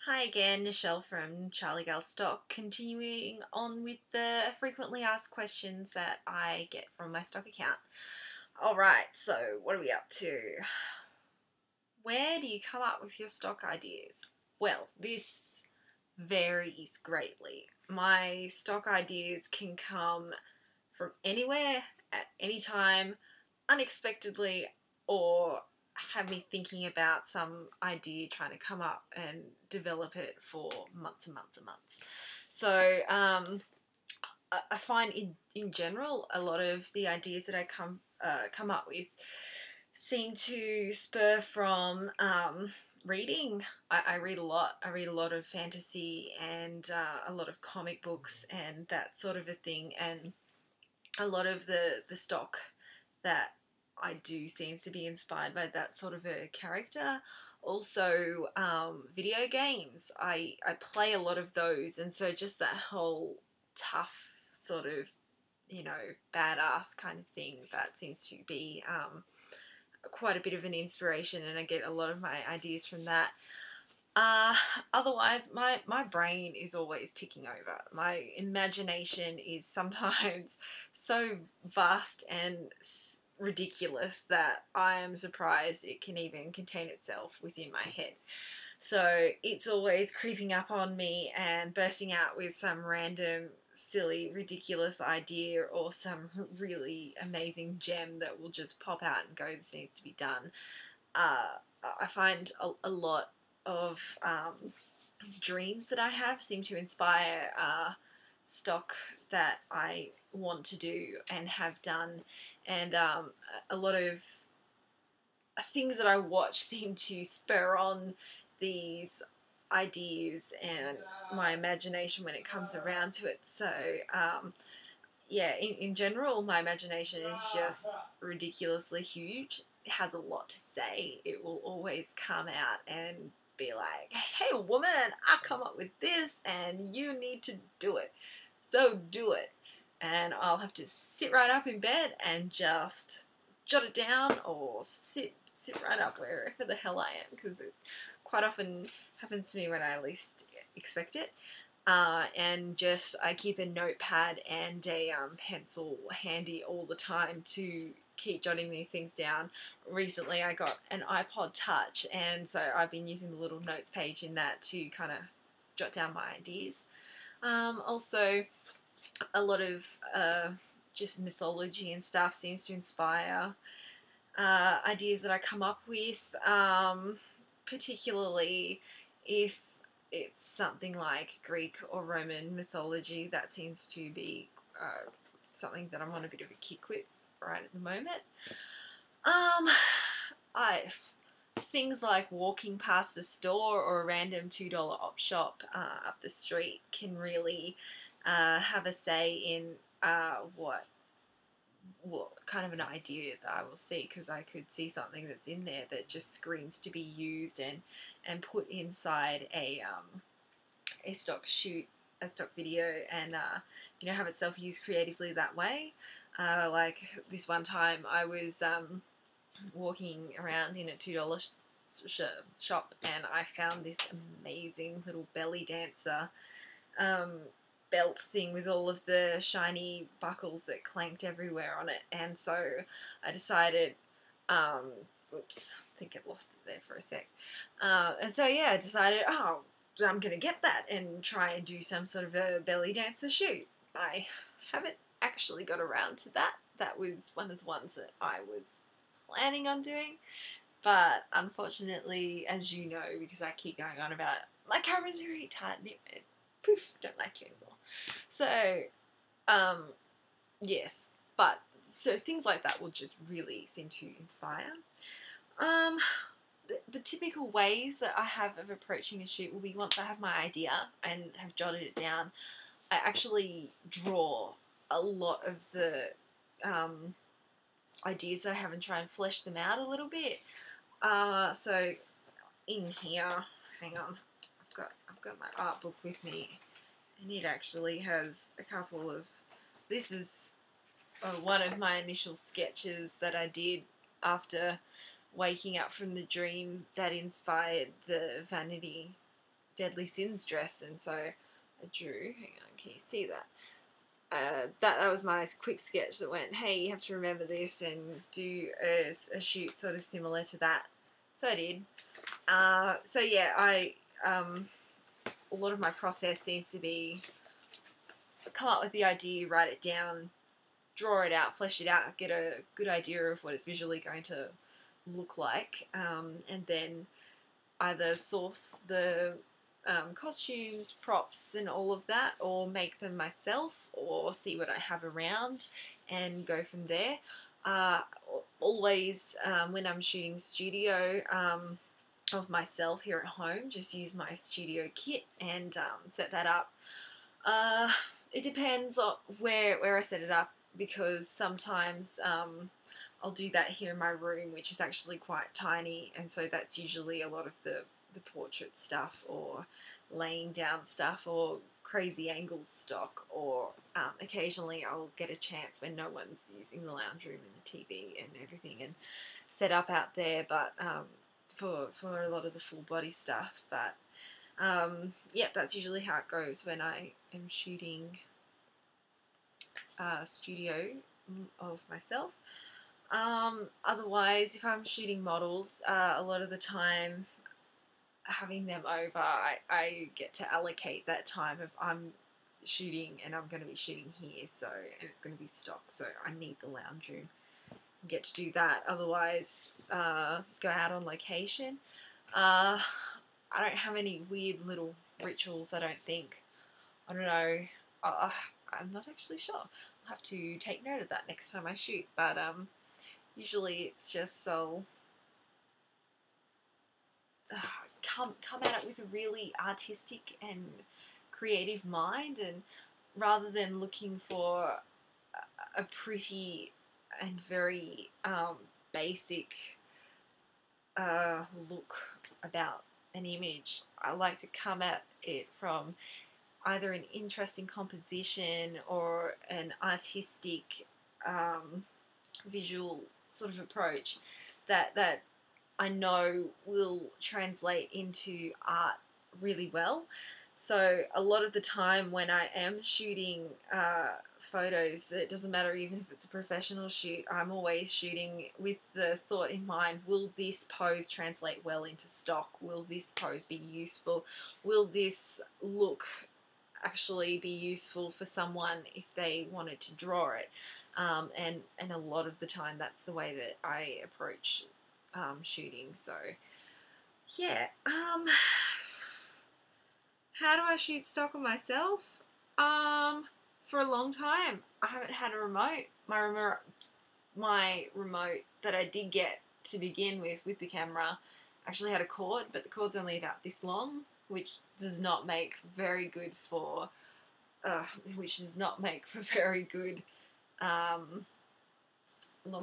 Hi again, Michelle from Charligal-stock, continuing on with the frequently asked questions that I get from my stock account. Alright, so what are we up to? Where do you come up with your stock ideas? Well, this varies greatly. My stock ideas can come from anywhere, at any time, unexpectedly, or have me thinking about some idea, trying to come up and develop it for months and months and months. So I find in general a lot of the ideas that I come up with seem to spur from reading. I read a lot. I read a lot of fantasy and a lot of comic books and that sort of a thing, and a lot of the stock that I do seems to be inspired by that sort of a character. Also, video games. I play a lot of those, and so just that whole tough sort of, badass kind of thing, that seems to be quite a bit of an inspiration, and I get a lot of my ideas from that. Otherwise, my brain is always ticking over. My imagination is sometimes so vast and ridiculous that I am surprised it can even contain itself within my head. So it's always creeping up on me and bursting out with some random, silly, ridiculous idea or some really amazing gem that will just pop out and go, this needs to be done. I find a lot of dreams that I have seem to inspire stock that I want to do and have done, and a lot of things that I watch seem to spur on these ideas and my imagination when it comes around to it. So yeah, in general, my imagination is just ridiculously huge. It has a lot to say. It will always come out and be like, hey woman, I come up with this and you need to do it. So do it. And I'll have to sit right up in bed and just jot it down, or sit right up wherever the hell I am, because it quite often happens to me when I least expect it. And just I keep a notepad and a pencil handy all the time to keep jotting these things down. Recently I got an iPod Touch, and so I've been using the little notes page in that to kind of jot down my ideas. Also, a lot of just mythology and stuff seems to inspire ideas that I come up with, particularly if it's something like Greek or Roman mythology. That seems to be something that I'm on a bit of a kick with right at the moment. Things like walking past a store or a random $2 op shop up the street can really have a say in what kind of an idea that I will see, because I could see something that's in there that just screams to be used and put inside a stock shoot, a stock video, and have itself used creatively that way. Like this one time I was walking around in a $2 shop, and I found this amazing little belly dancer belt thing with all of the shiny buckles that clanked everywhere on it. And so I decided, oops, I think I lost it there for a sec. And so yeah, I decided, oh, I'm gonna get that and try and do some sort of a belly dancer shoot. I haven't actually got around to that. That was one of the ones that I was planning on doing, but unfortunately, as you know, because I keep going on about my camera's very tight and it poof, don't like you anymore. So yes, but so things like that will just really seem to inspire. The typical ways that I have of approaching a shoot will be, once I have my idea and have jotted it down, I actually draw a lot of the ideas that I have and try and flesh them out a little bit. So in here, hang on, I've got my art book with me, and it actually has a couple of, this is one of my initial sketches that I did after waking up from the dream that inspired the vanity Deadly Sins dress, and so I drew. Hang on, can you see that? That was my quick sketch that went, hey, you have to remember this and do a shoot sort of similar to that. So I did. So yeah, a lot of my process seems to be come up with the idea, write it down, draw it out, flesh it out, get a good idea of what it's visually going to look like, and then either source the costumes, props and all of that, or make them myself, or see what I have around and go from there. Always when I'm shooting studio of myself here at home, just use my studio kit and set that up. It depends on where I set it up, because sometimes I'll do that here in my room, which is actually quite tiny, and so that's usually a lot of the portrait stuff, or laying down stuff, or crazy angles stock, or occasionally I'll get a chance when no one's using the lounge room and the TV and everything, and set up out there, but for a lot of the full body stuff. But yeah, that's usually how it goes when I am shooting studio of myself. Otherwise, if I'm shooting models, a lot of the time having them over, I get to allocate that time of I'm shooting and I'm going to be shooting here, so, and it's going to be stock, so I need the lounge room and get to do that. Otherwise, go out on location. I don't have any weird little rituals, I don't think. I don't know. I'm not actually sure. I'll have to take note of that next time I shoot, but usually it's just so come at it with a really artistic and creative mind, and rather than looking for a pretty and very basic look about an image, I like to come at it from either an interesting composition or an artistic visual sort of approach that I know will translate into art really well. So a lot of the time when I am shooting photos, it doesn't matter even if it's a professional shoot, I'm always shooting with the thought in mind, will this pose translate well into stock? Will this pose be useful? Will this look actually be useful for someone if they wanted to draw it? And a lot of the time that's the way that I approach shooting. So yeah, how do I shoot stock on myself? For a long time I haven't had a remote. My remote that I did get to begin with the camera actually had a cord, but the cord's only about this long, which does not make very good for very good long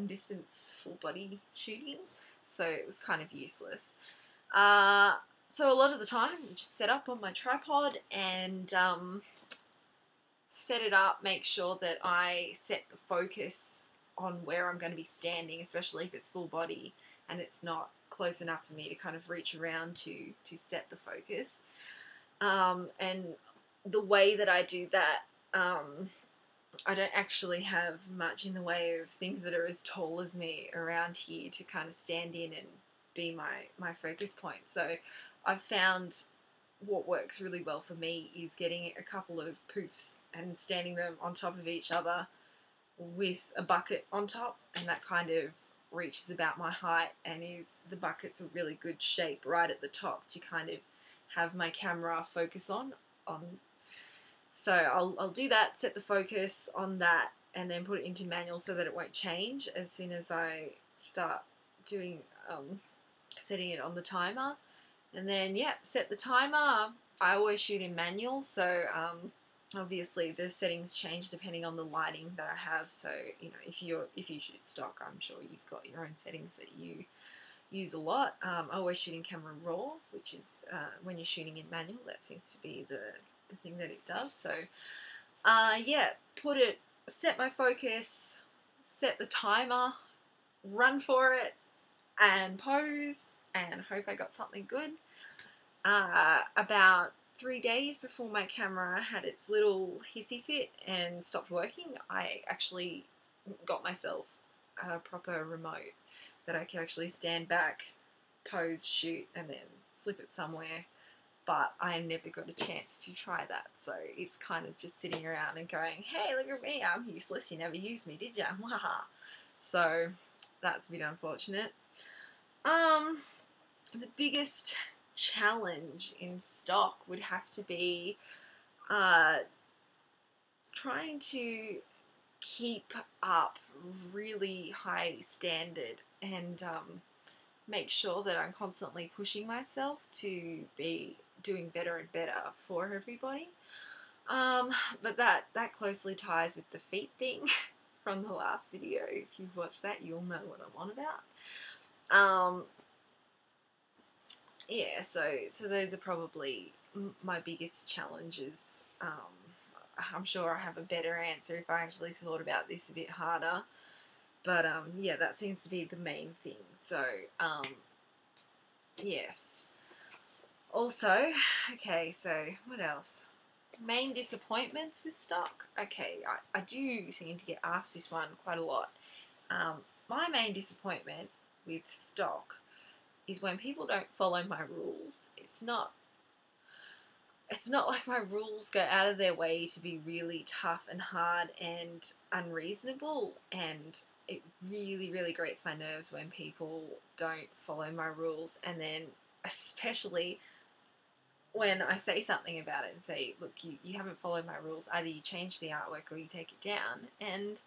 distance full body shooting, so it was kind of useless. So a lot of the time I just set up on my tripod and set it up, make sure that I set the focus on where I'm going to be standing, especially if it's full body and it's not close enough for me to kind of reach around to set the focus. And the way that I do that, I don't actually have much in the way of things that are as tall as me around here to kind of stand in and be my focus point. So I've found what works really well for me is getting a couple of poofs and standing them on top of each other with a bucket on top, and that kind of reaches about my height, and the bucket's a really good shape right at the top to kind of have my camera focus on. So I'll do that, set the focus on that, and then put it into manual so that it won't change as soon as I start doing setting it on the timer. And then yeah, set the timer. I always shoot in manual, so obviously the settings change depending on the lighting that I have. So you know, if you shoot stock, I'm sure you've got your own settings that you use a lot. I always shoot in camera raw, which is when you're shooting in manual, that seems to be the thing that it does. So yeah, set my focus, set the timer, run for it, and pose, and hope I got something good. about 3 days before my camera had its little hissy fit and stopped working, I actually got myself a proper remote that I could actually stand back, pose, shoot, and then slip it somewhere. But I never got a chance to try that, so it's kind of just sitting around and going, hey, look at me, I'm useless, you never used me, did ya? Waha. So that's a bit unfortunate. The biggest challenge in stock would have to be trying to keep up really high standard and make sure that I'm constantly pushing myself to be doing better and better for everybody. But that closely ties with the feet thing from the last video. If you've watched that, you'll know what I'm on about. Yeah, so those are probably my biggest challenges. I'm sure I have a better answer if I actually thought about this a bit harder. But yeah, that seems to be the main thing. So yes. Also, okay, so what else? Main disappointments with stock. Okay, I do seem to get asked this one quite a lot. My main disappointment with stock is when people don't follow my rules. It's not like my rules go out of their way to be really tough and hard and unreasonable, and it really, really grates my nerves when people don't follow my rules, and then especially when I say something about it and say, look, you haven't followed my rules, either you change the artwork or you take it down, and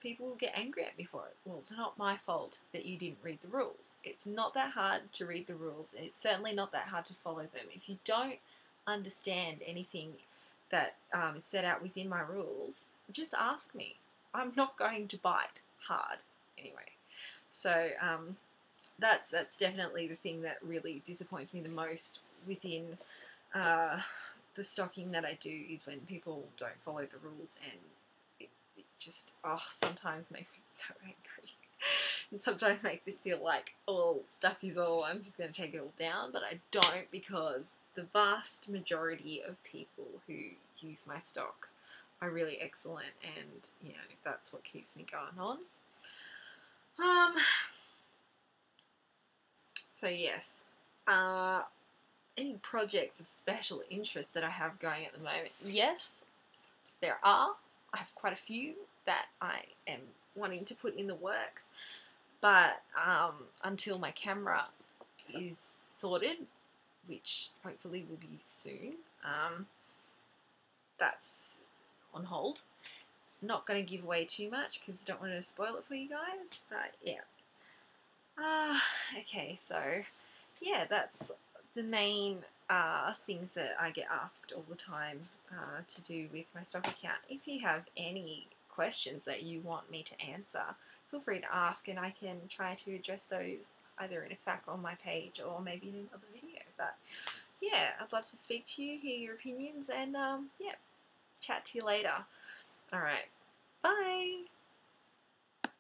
people will get angry at me for it. Well, it's not my fault that you didn't read the rules. It's not that hard to read the rules. It's certainly not that hard to follow them. If you don't understand anything that is set out within my rules, just ask me. I'm not going to bite hard anyway. So that's definitely the thing that really disappoints me the most within the stocking that I do, is when people don't follow the rules, and it just sometimes makes me so angry. And sometimes makes it feel like, oh, stuff is all, I'm just going to take it all down, but I don't, because the vast majority of people who use my stock are really excellent, and you know, that's what keeps me going on. So yes, any projects of special interest that I have going at the moment? Yes, there are. I have quite a few that I am wanting to put in the works, but until my camera is sorted, which hopefully will be soon, that's on hold. Not going to give away too much because I don't want to spoil it for you guys, but yeah. Okay, so yeah, that's the main things that I get asked all the time to do with my stock account. If you have any questions that you want me to answer, feel free to ask, and I can try to address those either in a FAQ on my page or maybe in another video. But yeah, I'd love to speak to you, hear your opinions, and yeah, chat to you later. Alright, bye!